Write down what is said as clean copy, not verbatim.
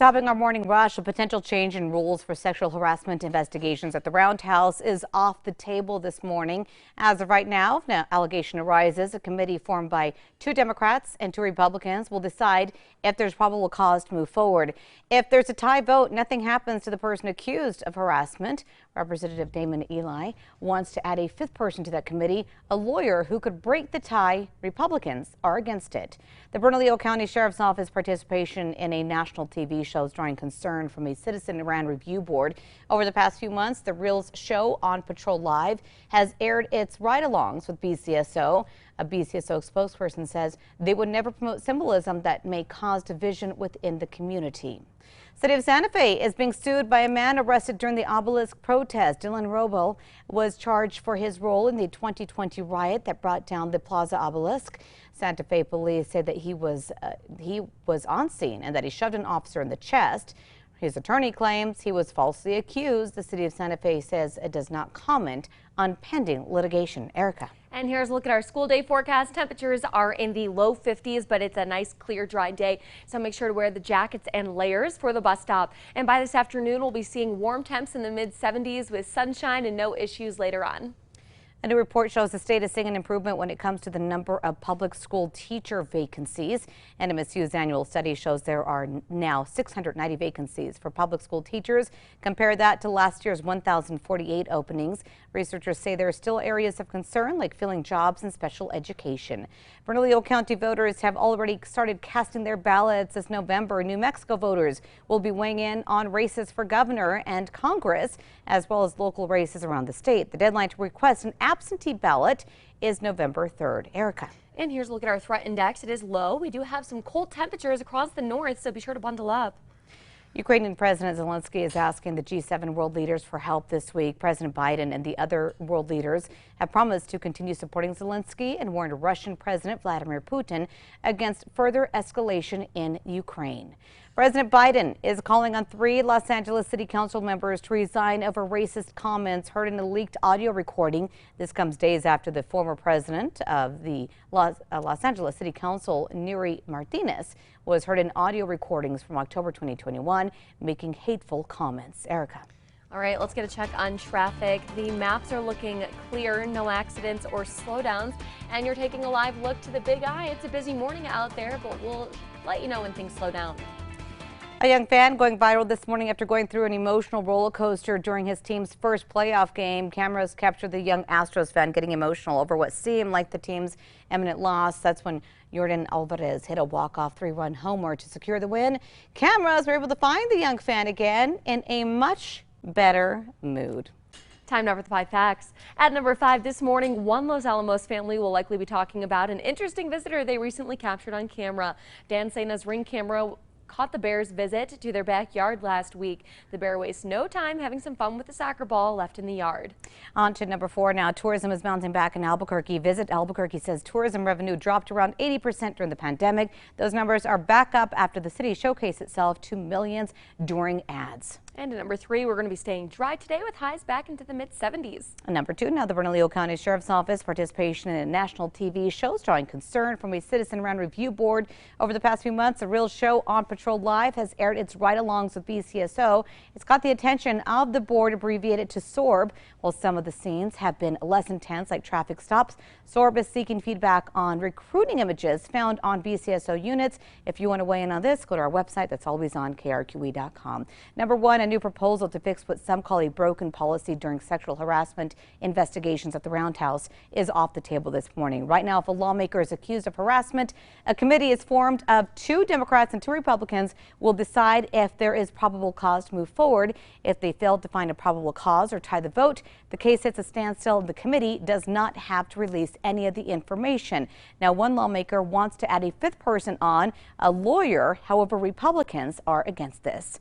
Topping our morning rush, a potential change in rules for sexual harassment investigations at the Roundhouse is off the table this morning. As of right now, if an allegation arises, a committee formed by 2 Democrats and 2 Republicans will decide if there's probable cause to move forward. If there's a tie vote, nothing happens to the person accused of harassment. Representative Damon Eli wants to add a 5th person to that committee, a lawyer who could break the tie. Republicans are against it. The Bernalillo County Sheriff's Office participation in a national TV show is drawing concern from a citizen-run review board. Over the past few months, the Reel's show On Patrol Live has aired its ride-alongs with BCSO. A BCSO spokesperson says they would never promote symbolism that may cause division within the community. City of Santa Fe is being sued by a man arrested during the obelisk protest. Dylan Robo was charged for his role in the 2020 riot that brought down the Plaza obelisk. Santa Fe police say that he was on scene and that he shoved an officer in the chest. His attorney claims he was falsely accused. The City of Santa Fe says it does not comment on pending litigation. Erica. And here's a look at our school day forecast. Temperatures are in the low 50s, but it's a nice, clear, dry day. So make sure to wear the jackets and layers for the bus stop. And by this afternoon, we'll be seeing warm temps in the mid 70s with sunshine and no issues later on. A new report shows the state is seeing an improvement when it comes to the number of public school teacher vacancies. NMSU's annual study shows there are now 690 vacancies for public school teachers. Compare that to last year's 1,048 openings. Researchers say there are still areas of concern like filling jobs in special education. Bernalillo County voters have already started casting their ballots this November. New Mexico voters will be weighing in on races for governor and Congress, as well as local races around the state. The deadline to request an absentee ballot is November 3rd. Erica. And here's a look at our threat index. It is low. We do have some cold temperatures across the north, so be sure to bundle up. Ukrainian President Zelensky is asking the G7 world leaders for help this week. President Biden and the other world leaders have promised to continue supporting Zelensky and warned Russian President Vladimir Putin against further escalation in Ukraine. President Biden is calling on 3 Los Angeles City Council members to resign over racist comments heard in a leaked audio recording. This comes days after the former president of the Los Angeles City Council, Neri Martinez, was heard in audio recordings from October 2021 making hateful comments. Erica. All right, let's get a check on traffic. The maps are looking clear, no accidents or slowdowns, and you're taking a live look to the Big I. It's a busy morning out there, but we'll let you know when things slow down. A young fan going viral this morning after going through an emotional roller coaster during his team's first playoff game. Cameras captured the young Astros fan getting emotional over what seemed like the team's imminent loss. That's when Jordan Alvarez hit a walk-off 3-run homer to secure the win. Cameras were able to find the young fan again in a much better mood. Time now for the 5 facts. At number 5 this morning, one Los Alamos family will likely be talking about an interesting visitor they recently captured on camera. Dan Sena's Ring camera caught the bear's visit to their backyard last week. The bear wastes no time having some fun with the soccer ball left in the yard. On to number 4 now. Tourism is bouncing back in Albuquerque. Visit Albuquerque says tourism revenue dropped around 80% during the pandemic. Those numbers are back up after the city showcased itself to millions during ads. And at number 3, we're going to be staying dry today with highs back into the mid 70s. And number 2, now the Bernalillo County Sheriff's Office participation in a national TV show is drawing concern from a citizen-run review board. Over the past few months, the Real show On Patrol Live has aired its ride-alongs with BCSO. It's got the attention of the board, abbreviated to SORB. While some of the scenes have been less intense, like traffic stops, SORB is seeking feedback on recruiting images found on BCSO units. If you want to weigh in on this, go to our website. That's always on KRQE.com. Number 1, a new proposal to fix what some call a broken policy during sexual harassment investigations at the Roundhouse is off the table this morning. Right now, if a lawmaker is accused of harassment, a committee is formed of 2 Democrats and 2 Republicans will decide if there is probable cause to move forward. If they fail to find a probable cause or tie the vote, the case hits a standstill and the committee does not have to release any of the information. Now, one lawmaker wants to add a 5th person on, a lawyer. However, Republicans are against this.